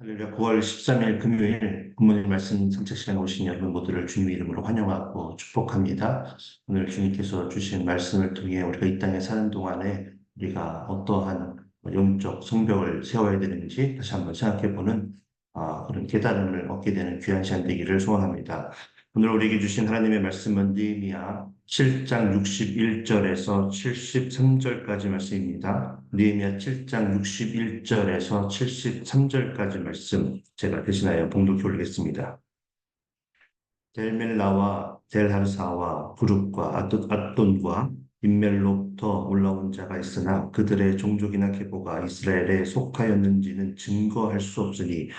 할렐루야. 9월 13일 금요일 부모님 말씀 선택 시간에 오신 여러분 모두를 주님의 이름으로 환영하고 축복합니다. 오늘 주님께서 주신 말씀을 통해 우리가 이 땅에 사는 동안에 우리가 어떠한 영적 성벽을 세워야 되는지 다시 한번 생각해보는 그런 깨달음을 얻게 되는 귀한 시간 되기를 소원합니다. 오늘 우리에게 주신 하나님의 말씀은 느헤미야 7장 61절에서 73절까지 말씀입니다. 느헤미야 7장 61절에서 73절까지 말씀 제가 대신하여 봉독해 올리겠습니다. 델멜라와 델하르사와 부룹과 앗돈과 인멜로부터 올라온 자가 있으나 그들의 종족이나 계보가 이스라엘에 속하였는지는 증거할 수 없으니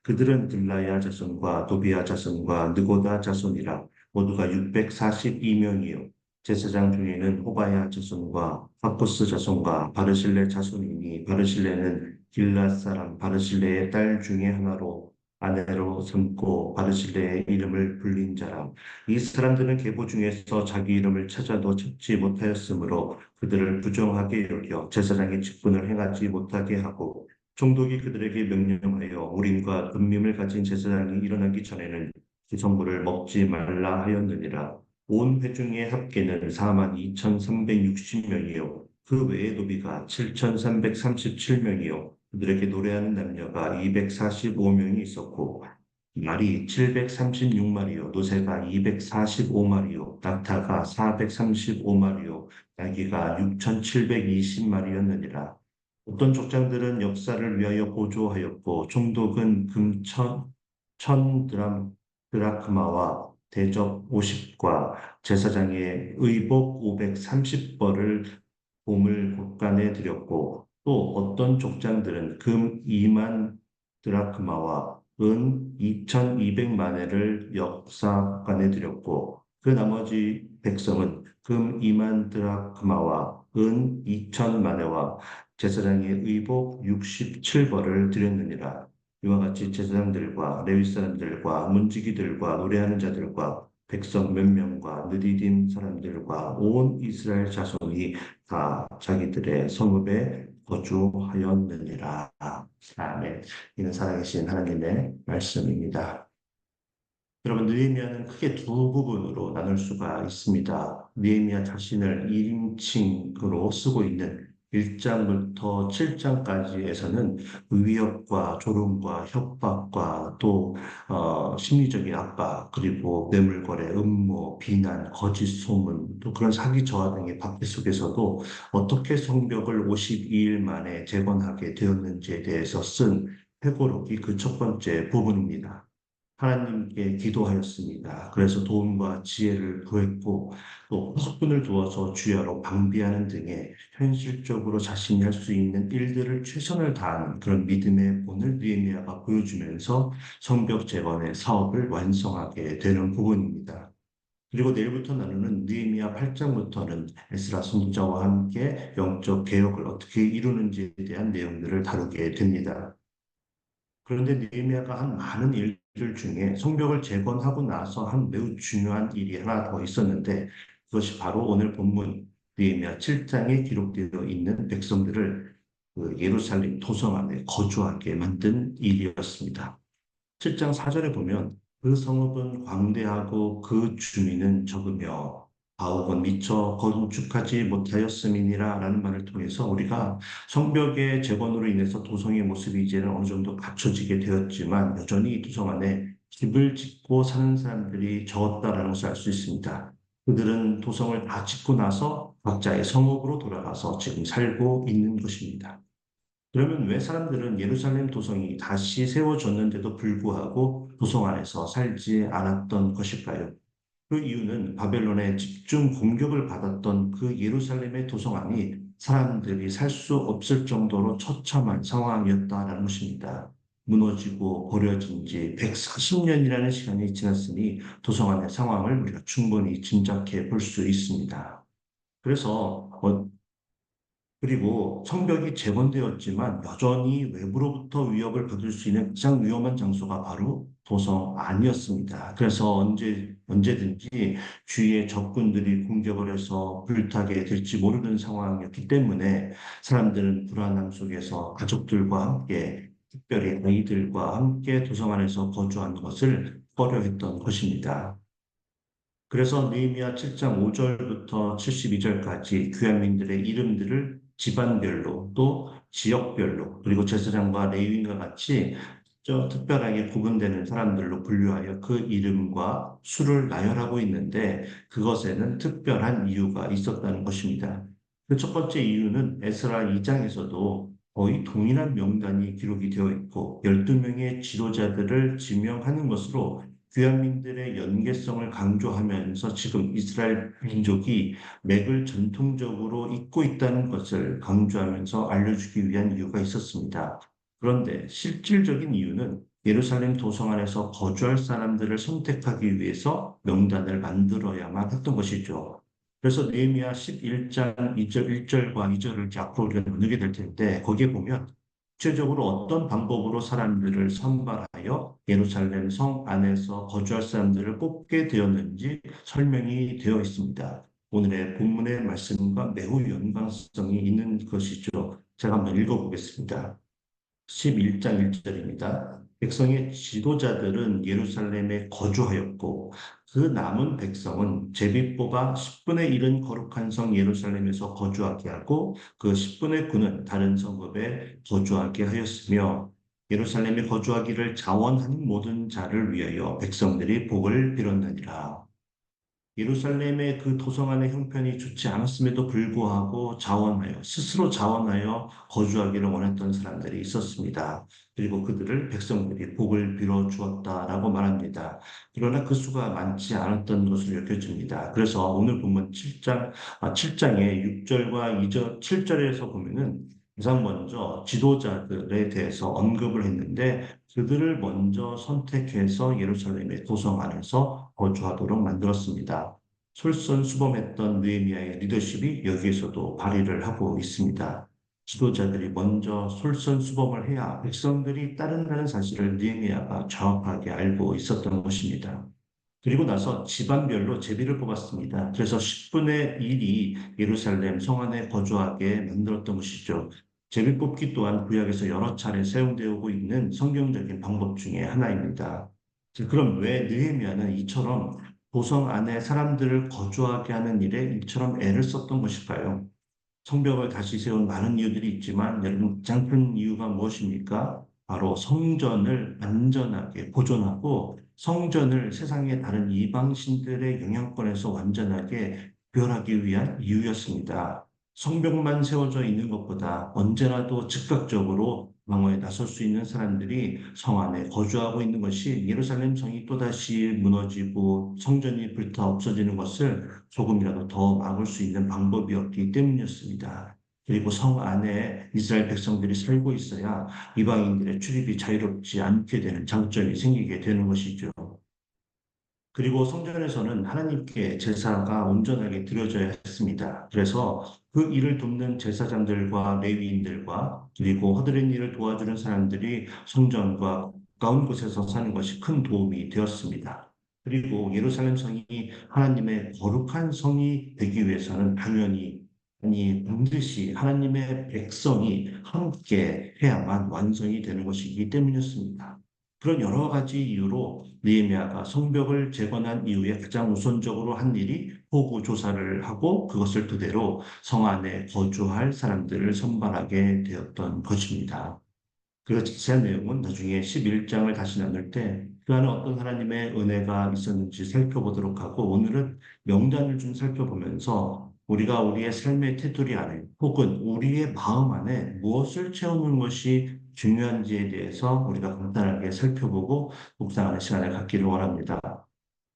그들은 들라야 자손과 도비야 자손과 느고다 자손이라 모두가 642명이요 제사장 중에는 호바야 자손과 바코스 자손과 바르실레 자손이니 바르실레는 길랏 사람 바르실레의 딸 중에 하나로 아내로 삼고 바르실레의 이름을 불린 자라. 이 사람들은 계보 중에서 자기 이름을 찾아도 찾지 못하였으므로 그들을 부정하게 여겨 제사장의 직분을 행하지 못하게 하고 총독이 그들에게 명령하여 우림과 둠밈을 가진 제사장이 일어나기 전에는 그 성물을 먹지 말라 하였느니라. 온 회중의 합계는 4만 2,360명이요. 그 외의 노비가 7,337명이요. 그들에게 노래하는 남녀가 245명이 있었고 말이 736마리요, 노새가 245마리요, 낙타가 435마리요, 나귀가 6,720마리였느니라. 어떤 족장들은 역사를 위하여 보조하였고 총독은 금 드라크마와 대접 50과 제사장의 의복 530벌을 보물 곳간에 드렸고 또 어떤 족장들은 금 2만 드라크마와 은 2,200마네를 역사관에 드렸고 그 나머지 백성은 금 2만 드라크마와 은 2,000마네와 제사장의 의복 67벌을 드렸느니라. 이와 같이 제사장들과 레위 사람들과 문지기들과 노래하는 자들과 백성 몇 명과 느디딤 사람들과 온 이스라엘 자손이 다 자기들의 성읍에 거주하였느니라. 아멘. 이는 살아계신 하나님의 말씀입니다. 여러분, 느헤미야는 크게 두 부분으로 나눌 수가 있습니다. 느헤미야 자신을 1인칭으로 쓰고 있는 1장부터 7장까지에서는 위협과 조롱과 협박과 또 심리적인 압박 그리고 뇌물거래, 음모, 비난, 거짓 소문 또 그런 사기 저하 등의 박해 속에서도 어떻게 성벽을 52일 만에 재건하게 되었는지에 대해서 쓴 회고록이 그 첫 번째 부분입니다. 하나님께 기도하였습니다. 그래서 도움과 지혜를 구했고 또 석분을 두어서 주야로 방비하는 등의 현실적으로 자신이 할 수 있는 일들을 최선을 다하는 그런 믿음의 본을 느헤미야가 보여주면서 성벽 재건의 사업을 완성하게 되는 부분입니다. 그리고 내일부터 나누는 느헤미야 8장부터는 에스라 선지자와 함께 영적 개혁을 어떻게 이루는지에 대한 내용들을 다루게 됩니다. 그런데 느헤미야가 한 많은 일들 중에 성벽을 재건하고 나서 한 매우 중요한 일이 하나 더 있었는데 그것이 바로 오늘 본문 느헤미야 7장에 기록되어 있는 백성들을 그 예루살렘 도성 안에 거주하게 만든 일이었습니다. 7장 4절에 보면 그 성읍은 광대하고 그 주민은 적으며 가옥은 미처 건축하지 못하였음이니라 라는 말을 통해서 우리가 성벽의 재건으로 인해서 도성의 모습이 이제는 어느 정도 갖춰지게 되었지만 여전히 도성 안에 집을 짓고 사는 사람들이 적었다라는 것을 알 수 있습니다. 그들은 도성을 다 짓고 나서 각자의 성읍으로 돌아가서 지금 살고 있는 것입니다. 그러면 왜 사람들은 예루살렘 도성이 다시 세워졌는데도 불구하고 도성 안에서 살지 않았던 것일까요? 그 이유는 바벨론의 집중 공격을 받았던 그 예루살렘의 도성 안이 사람들이 살 수 없을 정도로 처참한 상황이었다는 것입니다. 무너지고 버려진 지 140년이라는 시간이 지났으니 도성 안의 상황을 우리가 충분히 짐작해 볼 수 있습니다. 그래서 그리고 성벽이 재건되었지만 여전히 외부로부터 위협을 받을 수 있는 가장 위험한 장소가 바로 도성 안이었습니다. 그래서 언제든지 주위의 적군들이 공격을 해서 불타게 될지 모르는 상황이었기 때문에 사람들은 불안함 속에서 가족들과 함께 특별히 아이들과 함께 도성 안에서 거주하는 것을 꺼려했던 것입니다. 그래서 느헤미야 7장 5절부터 72절까지 귀환민들의 이름들을 집안별로 또 지역별로 그리고 제사장과 레위인과 같이 특별하게 구분되는 사람들로 분류하여 그 이름과 수를 나열하고 있는데 그것에는 특별한 이유가 있었다는 것입니다. 그 첫 번째 이유는 에스라 2장에서도 거의 동일한 명단이 기록이 되어 있고 12명의 지도자들을 지명하는 것으로 귀환민들의 연계성을 강조하면서 지금 이스라엘 민족이 맥을 전통적으로 잇고 있다는 것을 강조하면서 알려주기 위한 이유가 있었습니다. 그런데 실질적인 이유는 예루살렘 도성 안에서 거주할 사람들을 선택하기 위해서 명단을 만들어야만 했던 것이죠. 그래서 느헤미야 11장 2절, 1절과 2절을 앞으로 우리가 나누게 될 텐데 거기에 보면 구체적으로 어떤 방법으로 사람들을 선발하여 예루살렘 성 안에서 거주할 사람들을 뽑게 되었는지 설명이 되어 있습니다. 오늘의 본문의 말씀과 매우 연관성이 있는 것이죠. 제가 한번 읽어보겠습니다. 11장 1절입니다. 백성의 지도자들은 예루살렘에 거주하였고 그 남은 백성은 제비 뽑아 10분의 1은 거룩한 성 예루살렘에서 거주하게 하고 그 10분의 9는 다른 성읍에 거주하게 하였으며 예루살렘에 거주하기를 자원하는 모든 자를 위하여 백성들이 복을 빌었느니라. 예루살렘의 그 도성안의 형편이 좋지 않았음에도 불구하고 스스로 자원하여 거주하기를 원했던 사람들이 있었습니다. 그리고 그들을 백성들이 복을 빌어 주었다라고 말합니다. 그러나 그 수가 많지 않았던 것으로 여겨집니다. 그래서 오늘 보면 7장의 6절과 2절, 7절에서 보면은 가장 먼저 지도자들에 대해서 언급을 했는데 그들을 먼저 선택해서 예루살렘의 도성 안에서 거주하도록 만들었습니다. 솔선수범했던 느헤미야의 리더십이 여기에서도 발휘를 하고 있습니다. 지도자들이 먼저 솔선수범을 해야 백성들이 따른다는 사실을 느헤미야가 정확하게 알고 있었던 것입니다. 그리고 나서 집안별로 제비를 뽑았습니다. 그래서 10분의 1이 예루살렘 성안에 거주하게 만들었던 것이죠. 제비 뽑기 또한 구약에서 여러 차례 사용되고 있는 성경적인 방법 중에 하나입니다. 자, 그럼 왜 느헤미야는 이처럼 도성 안에 사람들을 거주하게 하는 일에 이처럼 애를 썼던 것일까요? 성벽을 다시 세운 많은 이유들이 있지만 여러분 가장 큰 이유가 무엇입니까? 바로 성전을 안전하게 보존하고 성전을 세상의 다른 이방신들의 영향권에서 완전하게 구별하기 위한 이유였습니다. 성벽만 세워져 있는 것보다 언제라도 즉각적으로 방어에 나설 수 있는 사람들이 성 안에 거주하고 있는 것이 예루살렘 성이 또다시 무너지고 성전이 불타 없어지는 것을 조금이라도 더 막을 수 있는 방법이었기 때문이었습니다. 그리고 성 안에 이스라엘 백성들이 살고 있어야 이방인들의 출입이 자유롭지 않게 되는 장점이 생기게 되는 것이죠. 그리고 성전에서는 하나님께 제사가 온전하게 드려져야 했습니다. 그래서 그 일을 돕는 제사장들과 레위인들과 그리고 허드렛 일을 도와주는 사람들이 성전과 가까운 곳에서 사는 것이 큰 도움이 되었습니다. 그리고 예루살렘 성이 하나님의 거룩한 성이 되기 위해서는 당연히 아니 반드시 하나님의 백성이 함께 해야만 완성이 되는 것이기 때문이었습니다. 그런 여러 가지 이유로 느헤미야가 성벽을 재건한 이후에 가장 우선적으로 한 일이 호구 조사를 하고 그것을 토대로 성 안에 거주할 사람들을 선발하게 되었던 것입니다. 그 자세한 내용은 나중에 11장을 다시 나눌 때 그 안에 어떤 하나님의 은혜가 있었는지 살펴보도록 하고 오늘은 명단을 좀 살펴보면서 우리가 우리의 삶의 테두리 안에 혹은 우리의 마음 안에 무엇을 채우는 것이 중요한지에 대해서 우리가 간단하게 살펴보고 묵상하는 시간을 갖기를 원합니다.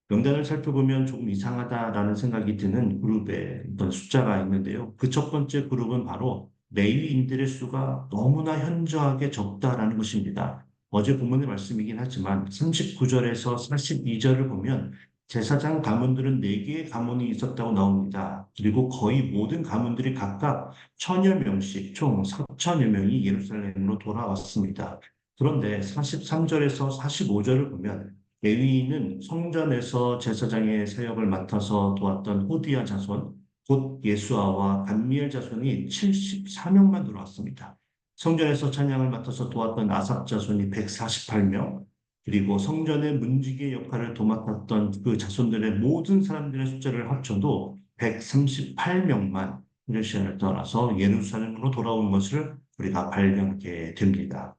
명단을 살펴보면 조금 이상하다라는 생각이 드는 그룹의 어떤 숫자가 있는데요. 그 첫 번째 그룹은 바로 레위인들의 수가 너무나 현저하게 적다라는 것입니다. 어제 본문의 말씀이긴 하지만 39절에서 42절을 보면 제사장 가문들은 4개의 가문이 있었다고 나옵니다. 그리고 거의 모든 가문들이 각각 천여 명씩 총 4천여 명이 예루살렘으로 돌아왔습니다. 그런데 43절에서 45절을 보면 레위인은 성전에서 제사장의 사역을 맡아서 도왔던 호디야 자손, 곧 예수아와 감미엘 자손이 74명만 들어왔습니다. 성전에서 찬양을 맡아서 도왔던 아삽 자손이 148명, 그리고 성전의 문지기의 역할을 도맡았던 그 자손들의 모든 사람들의 숫자를 합쳐도 138명만 페르시아를 떠나서 예루살렘으로 돌아온 것을 우리가 발견하게 됩니다.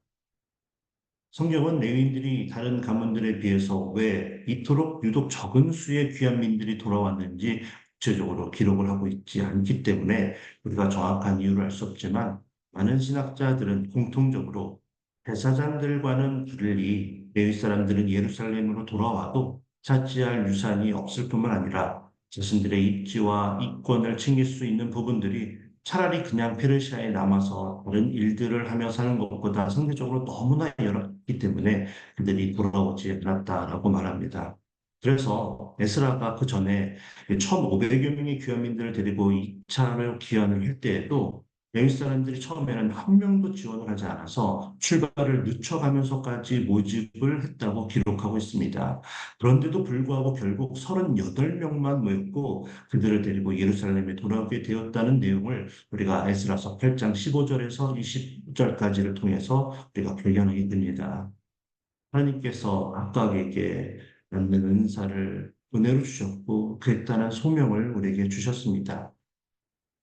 성경은 레위인들이 다른 가문들에 비해서 왜 이토록 유독 적은 수의 귀한 민들이 돌아왔는지 구체적으로 기록을 하고 있지 않기 때문에 우리가 정확한 이유를 알 수 없지만 많은 신학자들은 공통적으로 대사장들과는 달리 레위 사람들은 예루살렘으로 돌아와도 차지할 유산이 없을 뿐만 아니라 자신들의 입지와 이권을 챙길 수 있는 부분들이 차라리 그냥 페르시아에 남아서 다른 일들을 하며 사는 것보다 상대적으로 너무나 열악기 때문에 그들이 돌아오지 않았다라고 말합니다. 그래서 에스라가 그 전에 1,500여 명의 귀환민들을 데리고 2차를 귀환을 할 때에도 레위 사람들이 처음에는 한 명도 지원을 하지 않아서 출발을 늦춰가면서까지 모집을 했다고 기록하고 있습니다. 그런데도 불구하고 결국 38명만 모였고 그들을 데리고 예루살렘에 돌아오게 되었다는 내용을 우리가 에스라서 8장 15절에서 20절까지를 통해서 우리가 발견하게 됩니다. 하나님께서 각각에게 받는 은사를 은혜로 주셨고 그에 따른 소명을 우리에게 주셨습니다.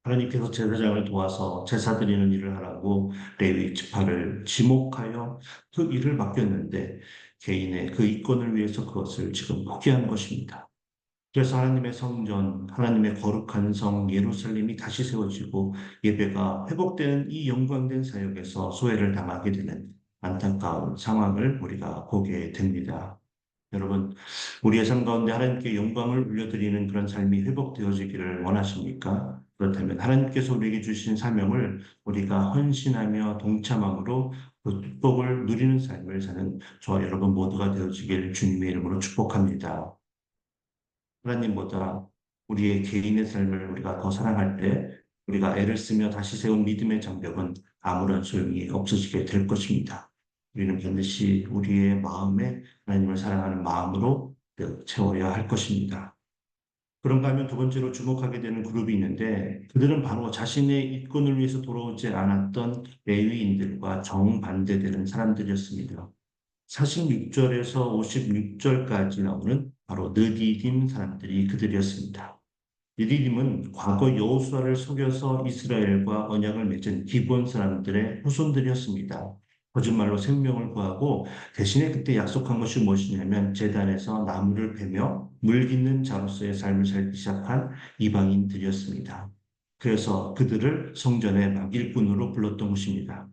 하나님께서 제사장을 도와서 제사 드리는 일을 하라고 레위 지파를 지목하여 그 일을 맡겼는데 개인의 그 이권을 위해서 그것을 지금 포기한 것입니다. 그래서 하나님의 성전, 하나님의 거룩한 성 예루살렘이 다시 세워지고 예배가 회복되는 이 영광된 사역에서 소외를 당하게 되는 안타까운 상황을 우리가 보게 됩니다. 여러분, 우리의 삶 가운데 하나님께 영광을 올려드리는 그런 삶이 회복되어지기를 원하십니까? 그렇다면 하나님께서 우리에게 주신 사명을 우리가 헌신하며 동참함으로 그 축복을 누리는 삶을 사는 저와 여러분 모두가 되어지길 주님의 이름으로 축복합니다. 하나님보다 우리의 개인의 삶을 우리가 더 사랑할 때 우리가 애를 쓰며 다시 세운 믿음의 장벽은 아무런 소용이 없어지게 될 것입니다. 우리는 반드시 우리의 마음에 하나님을 사랑하는 마음으로 채워야 할 것입니다. 그런가 하면 두 번째로 주목하게 되는 그룹이 있는데 그들은 바로 자신의 이권을 위해서 돌아오지 않았던 레위인들과 정반대되는 사람들이었습니다. 46절에서 56절까지 나오는 바로 느디딤 사람들이 그들이었습니다. 느디딤은 과거 여호수아를 속여서 이스라엘과 언약을 맺은 기본 사람들의 후손들이었습니다. 거짓말로 생명을 구하고 대신에 그때 약속한 것이 무엇이냐면 제단에서 나무를 베며 물 깃는 자로서의 삶을 살기 시작한 이방인들이었습니다. 그래서 그들을 성전의 막일꾼으로 불렀던 것입니다.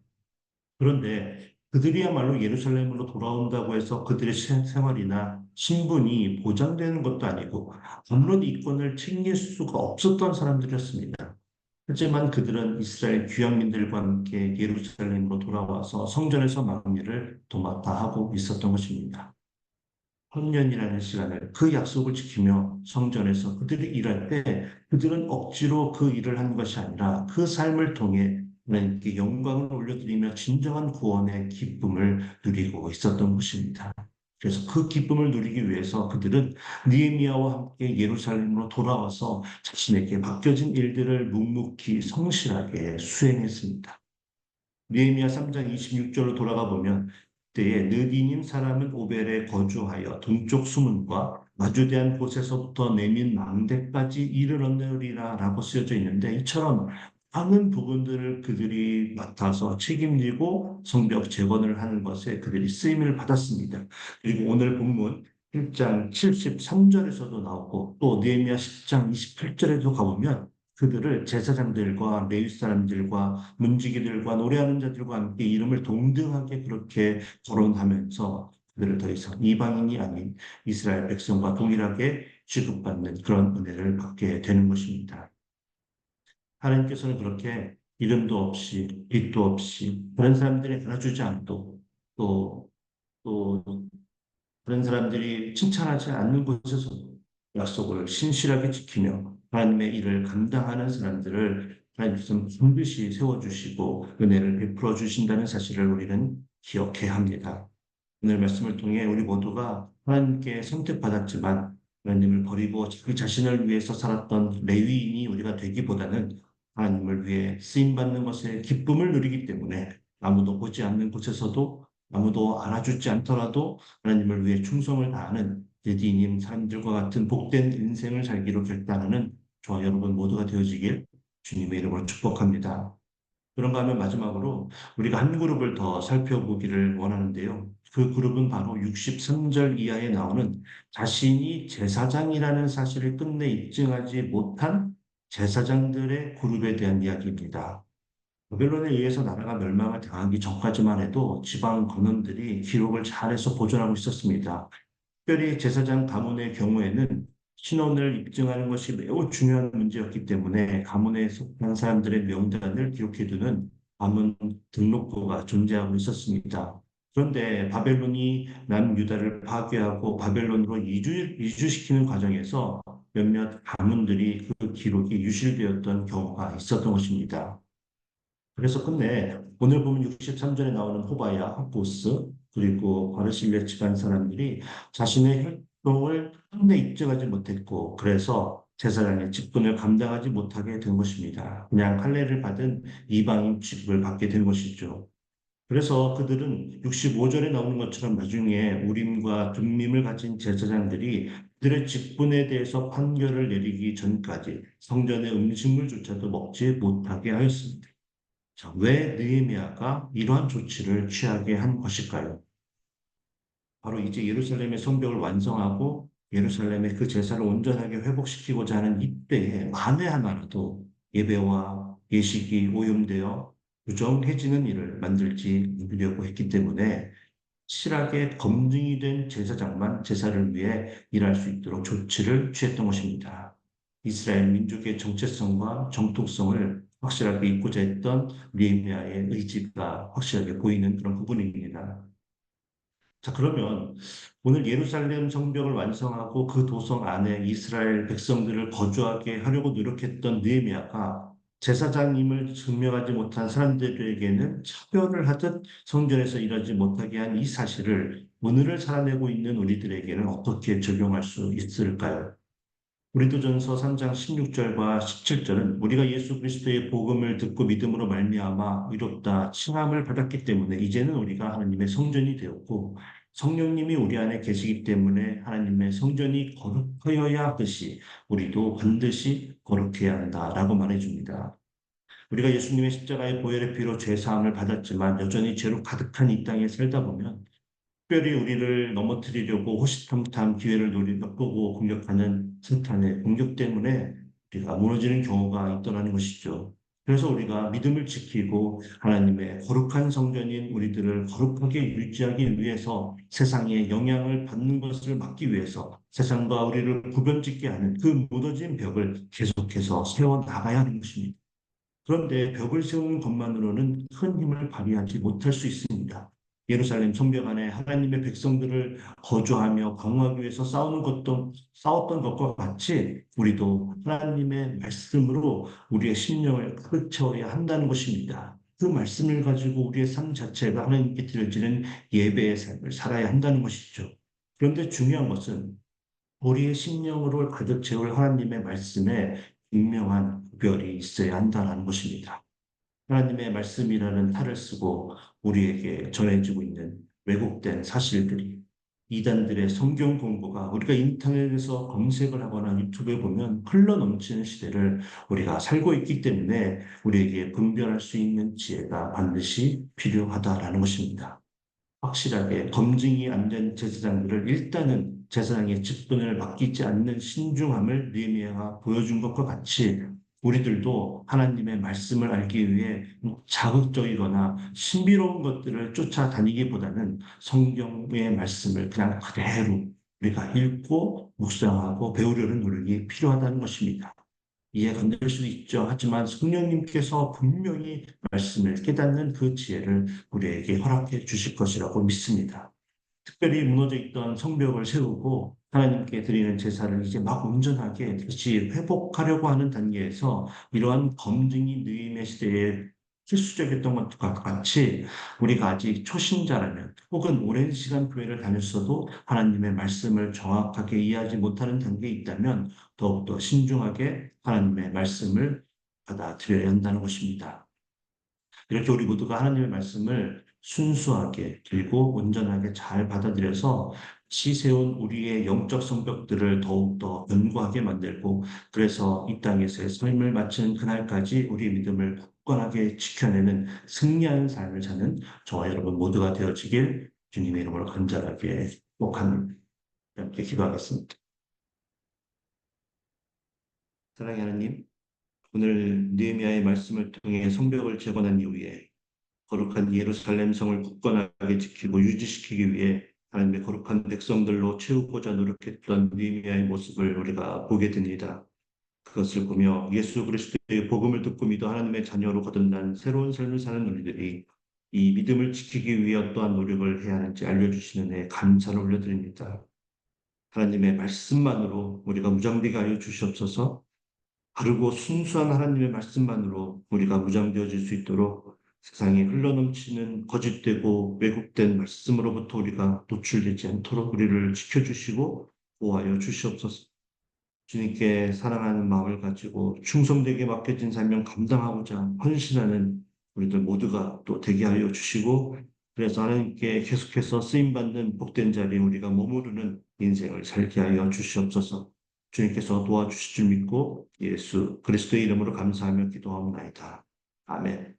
그런데 그들이야말로 예루살렘으로 돌아온다고 해서 그들의 생활이나 신분이 보장되는 것도 아니고 아무런 이권을 챙길 수가 없었던 사람들이었습니다. 하지만 그들은 이스라엘 귀환민들과 함께 예루살렘으로 돌아와서 성전에서 막일을 도맡아 하고 있었던 것입니다. 헌년이라는 시간을 그 약속을 지키며 성전에서 그들이 일할 때 그들은 억지로 그 일을 한 것이 아니라 그 삶을 통해 하나님께 영광을 올려드리며 진정한 구원의 기쁨을 누리고 있었던 것입니다. 그래서 그 기쁨을 누리기 위해서 그들은 느헤미야와 함께 예루살렘으로 돌아와서 자신에게 맡겨진 일들을 묵묵히 성실하게 수행했습니다. 느헤미야 3장 26절로 돌아가 보면 그때에 느디님 사람은 오벨에 거주하여 동쪽 수문과 마주대한 곳에서부터 내민 망대까지 이르렀느니라 라고 쓰여져 있는데 이처럼 많은 부분들을 그들이 맡아서 책임지고 성벽 재건을 하는 것에 그들이 쓰임을 받았습니다. 그리고 오늘 본문 1장 73절에서도 나오고 또 느헤미야 10장 28절에도 가보면 그들을 제사장들과 레위 사람들과 문지기들과 노래하는 자들과 함께 이름을 동등하게 그렇게 거론하면서 그들을 더 이상 이방인이 아닌 이스라엘 백성과 동일하게 취급받는 그런 은혜를 받게 되는 것입니다. 하나님께서는 그렇게 이름도 없이 빛도 없이 다른 사람들이 알아주지 않고 또 다른 사람들이 칭찬하지 않는 곳에서 약속을 신실하게 지키며 하나님의 일을 감당하는 사람들을 하나님께서는 반드시 세워주시고 은혜를 베풀어 주신다는 사실을 우리는 기억해야 합니다. 오늘 말씀을 통해 우리 모두가 하나님께 선택받았지만 하나님을 버리고 자기 자신을 위해서 살았던 레위인이 우리가 되기보다는 하나님을 위해 쓰임받는 것에 기쁨을 누리기 때문에 아무도 보지 않는 곳에서도 아무도 알아주지 않더라도 하나님을 위해 충성을 다하는 예디님 사람들과 같은 복된 인생을 살기로 결단하는 저와 여러분 모두가 되어지길 주님의 이름으로 축복합니다. 그런가 하면 마지막으로 우리가 한 그룹을 더 살펴보기를 원하는데요. 그 그룹은 바로 63절 이하에 나오는 자신이 제사장이라는 사실을 끝내 입증하지 못한 제사장들의 그룹에 대한 이야기입니다. 바벨론에 의해서 나라가 멸망을 당하기 전까지만 해도 지방 관원들이 기록을 잘해서 보존하고 있었습니다. 특별히 제사장 가문의 경우에는 신원을 입증하는 것이 매우 중요한 문제였기 때문에 가문에 속한 사람들의 명단을 기록해두는 가문 등록부가 존재하고 있었습니다. 그런데 바벨론이 남유다를 파괴하고 바벨론으로 이주시키는 과정에서 몇몇 가문들이 그 기록이 유실되었던 경우가 있었던 것입니다. 그래서 끝내 오늘 보면 63절에 나오는 호바야, 학보스, 그리고 바르실레 집안 사람들이 자신의 혈통을 끝내 입증하지 못했고 그래서 제사장의 직분을 감당하지 못하게 된 것입니다. 그냥 할례를 받은 이방인 취급을 받게 된 것이죠. 그래서 그들은 65절에 나오는 것처럼 나중에 우림과 둠밈을 가진 제사장들이 그들의 직분에 대해서 판결을 내리기 전까지 성전의 음식물조차도 먹지 못하게 하였습니다. 자, 왜 느헤미야가 이러한 조치를 취하게 한 것일까요? 바로 이제 예루살렘의 성벽을 완성하고 예루살렘의 그 제사를 온전하게 회복시키고자 하는 이때에 만에 하나라도 예배와 예식이 오염되어 부정해지는 일을 만들지 않으려고 했기 때문에 실하게 검증이 된 제사장만 제사를 위해 일할 수 있도록 조치를 취했던 것입니다. 이스라엘 민족의 정체성과 정통성을 확실하게 잇고자 했던 느헤미야의 의지가 확실하게 보이는 그런 부분입니다. 자, 그러면 오늘 예루살렘 성벽을 완성하고 그 도성 안에 이스라엘 백성들을 거주하게 하려고 노력했던 느헤미야가 제사장임을 증명하지 못한 사람들에게는 차별을 하듯 성전에서 일하지 못하게 한 이 사실을 오늘을 살아내고 있는 우리들에게는 어떻게 적용할 수 있을까요? 고린도전서 3장 16절과 17절은 우리가 예수 그리스도의 복음을 듣고 믿음으로 말미암아 의롭다 칭함을 받았기 때문에 이제는 우리가 하나님의 성전이 되었고 성령님이 우리 안에 계시기 때문에 하나님의 성전이 거룩하여야 하듯이 우리도 반드시 거룩해야 한다라고 말해줍니다. 우리가 예수님의 십자가의 보혈의 피로 죄 사함을 받았지만 여전히 죄로 가득한 이 땅에 살다 보면 특별히 우리를 넘어뜨리려고 호시탐탐 기회를 노리고 공격하는 사탄의 공격 때문에 우리가 무너지는 경우가 있더라는 것이죠. 그래서 우리가 믿음을 지키고 하나님의 거룩한 성전인 우리들을 거룩하게 유지하기 위해서 세상에 영향을 받는 것을 막기 위해서 세상과 우리를 구별짓게 하는 그 무너진 벽을 계속해서 세워 나가야 하는 것입니다. 그런데 벽을 세우는 것만으로는 큰 힘을 발휘하지 못할 수 있습니다. 예루살렘 성벽 안에 하나님의 백성들을 거주하며 방어하기 위해서 싸웠던 것과 같이 우리도 하나님의 말씀으로 우리의 심령을 가득 채워야 한다는 것입니다. 그 말씀을 가지고 우리의 삶 자체가 하나님께 드려지는 예배의 삶을 살아야 한다는 것이죠. 그런데 중요한 것은 우리의 심령으로 가득 채울 하나님의 말씀에 분명한 구별이 있어야 한다는 것입니다. 하나님의 말씀이라는 탈을 쓰고 우리에게 전해지고 있는 왜곡된 사실들이 이단들의 성경 공부가 우리가 인터넷에서 검색을 하거나 유튜브에 보면 흘러 넘치는 시대를 우리가 살고 있기 때문에 우리에게 분별할 수 있는 지혜가 반드시 필요하다라는 것입니다. 확실하게 검증이 안 된 제사장들을 일단은 제사장의 직분을 맡기지 않는 신중함을 느헤미야가 보여준 것과 같이 우리들도 하나님의 말씀을 알기 위해 자극적이거나 신비로운 것들을 쫓아다니기보다는 성경의 말씀을 그냥 그대로 우리가 읽고 묵상하고 배우려는 노력이 필요하다는 것입니다. 이해가 안 될 수도 있죠. 하지만 성령님께서 분명히 말씀을 깨닫는 그 지혜를 우리에게 허락해 주실 것이라고 믿습니다. 특별히 무너져 있던 성벽을 세우고 하나님께 드리는 제사를 이제 막 온전하게 다시 회복하려고 하는 단계에서 이러한 검증이 느림의 시대에 필수적이었던 것과 같이 우리가 아직 초신자라면 혹은 오랜 시간 교회를 다녔어도 하나님의 말씀을 정확하게 이해하지 못하는 단계에 있다면 더욱더 신중하게 하나님의 말씀을 받아들여야 한다는 것입니다. 이렇게 우리 모두가 하나님의 말씀을 순수하게 그리고 온전하게 잘 받아들여서 시세운 우리의 영적 성벽들을 더욱더 견고하게 만들고 그래서 이 땅에서의 삶을 마치는 그날까지 우리의 믿음을 굳건하게 지켜내는 승리하는 삶을 사는 저와 여러분 모두가 되어지길 주님의 이름으로 간절하게 축복합니다. 함께 기도하겠습니다. 사랑의 하나님, 오늘 느헤미야의 말씀을 통해 성벽을 재건한 이후에 거룩한 예루살렘 성을 굳건하게 지키고 유지시키기 위해 하나님의 거룩한 백성들로 채우고자 노력했던 느헤미야의 모습을 우리가 보게 됩니다. 그것을 보며 예수 그리스도의 복음을 듣고 믿어 하나님의 자녀로 거듭난 새로운 삶을 사는 우리들이 이 믿음을 지키기 위해 어떠한 노력을 해야 하는지 알려주시는 데 감사를 올려드립니다. 하나님의 말씀만으로 우리가 무장되게 하여 주시옵소서. 바르고 순수한 하나님의 말씀만으로 우리가 무장되어질 수 있도록 세상에 흘러넘치는 거짓되고 왜곡된 말씀으로부터 우리가 노출되지 않도록 우리를 지켜주시고 보호하여 주시옵소서. 주님께 사랑하는 마음을 가지고 충성되게 맡겨진 사명 감당하고자 헌신하는 우리들 모두가 또 되게 하여 주시고 그래서 하나님께 계속해서 쓰임받는 복된 자리에 우리가 머무르는 인생을 살게 하여 주시옵소서. 주님께서 도와주실 줄 믿고 예수 그리스도의 이름으로 감사하며 기도하옵나이다. 아멘.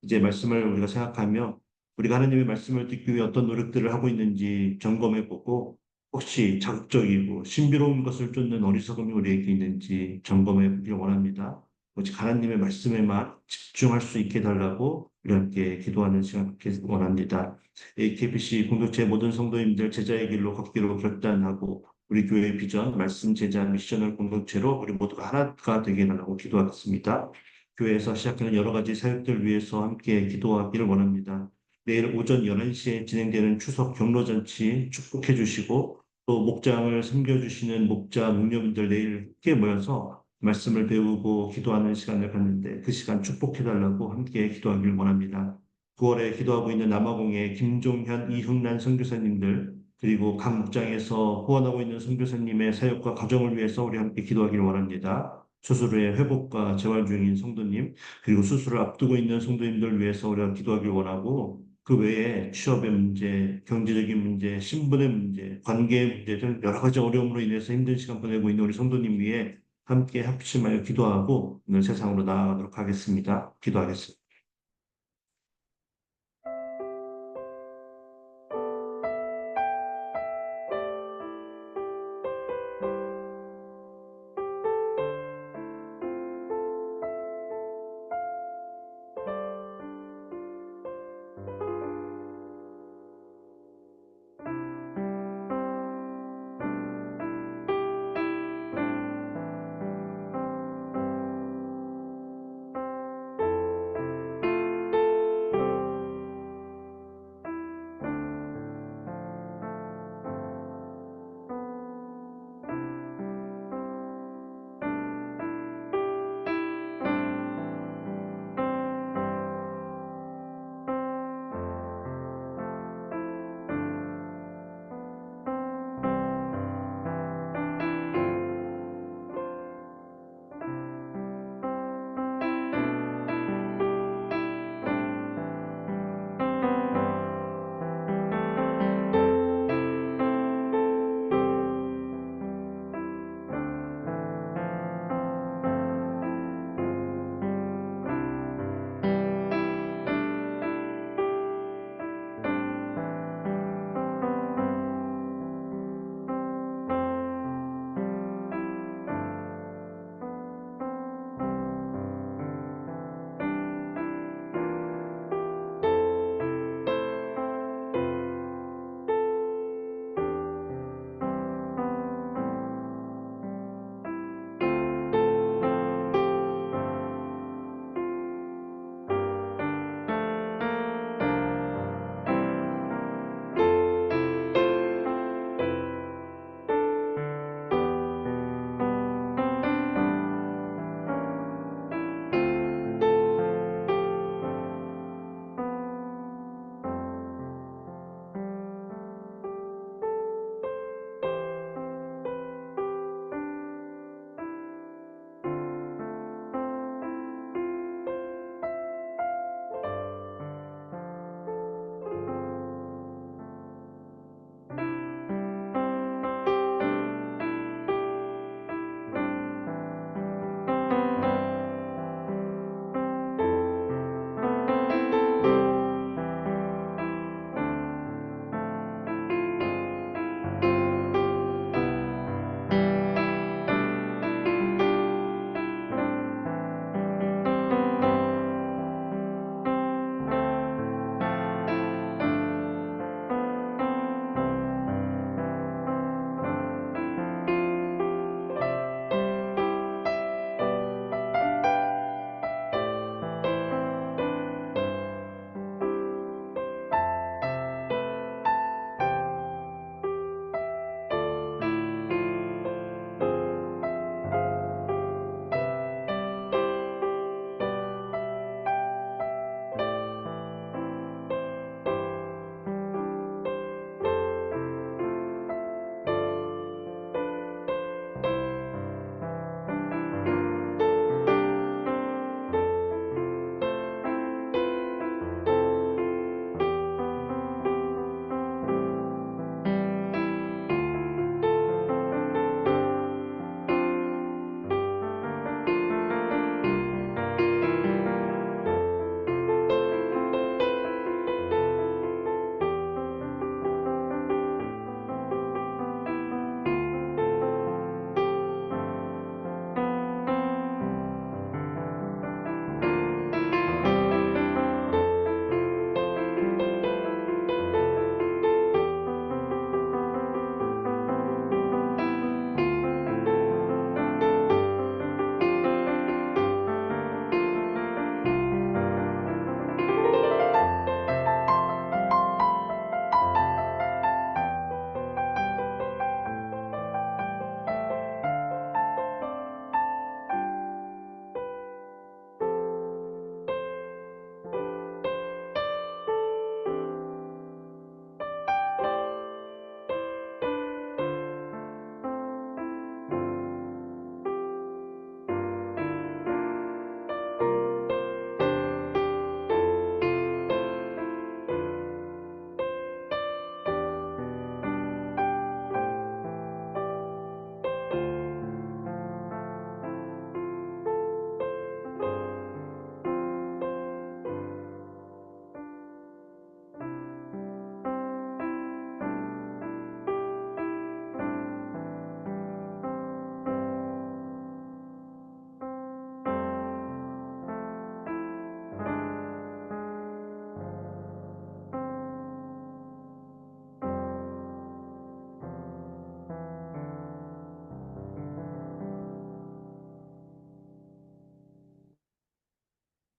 이제 말씀을 우리가 생각하며 우리가 하나님의 말씀을 듣기 위해 어떤 노력들을 하고 있는지 점검해 보고 혹시 자극적이고 신비로운 것을 쫓는 어리석음이 우리에게 있는지 점검해 보길 원합니다. 오직 하나님의 말씀에만 집중할 수 있게 해달라고 우리 함께 기도하는 시간 갖기 원합니다. AKBC 공동체 모든 성도님들 제자의 길로 걷기로 결단하고 우리 교회의 비전, 말씀, 제자, 미션을 공동체로 우리 모두가 하나가 되게 해달라고 기도하겠습니다. 교회에서 시작하는 여러 가지 사역들 위해서 함께 기도하기를 원합니다. 내일 오전 11시에 진행되는 추석 경로잔치 축복해 주시고 또 목장을 섬겨주시는 목자 목녀분들 내일 함께 모여서 말씀을 배우고 기도하는 시간을 갖는데 그 시간 축복해 달라고 함께 기도하기를 원합니다. 9월에 기도하고 있는 남아공의 김종현, 이흥란 선교사님들 그리고 각 목장에서 후원하고 있는 선교사님의 사역과 가정을 위해서 우리 함께 기도하기를 원합니다. 수술 후에 회복과 재활 중인 성도님, 그리고 수술을 앞두고 있는 성도님들 위해서 우리가 기도하길 원하고, 그 외에 취업의 문제, 경제적인 문제, 신분의 문제, 관계의 문제 등 여러 가지 어려움으로 인해서 힘든 시간 보내고 있는 우리 성도님 위해 함께 합심하여 기도하고 오늘 세상으로 나아가도록 하겠습니다. 기도하겠습니다.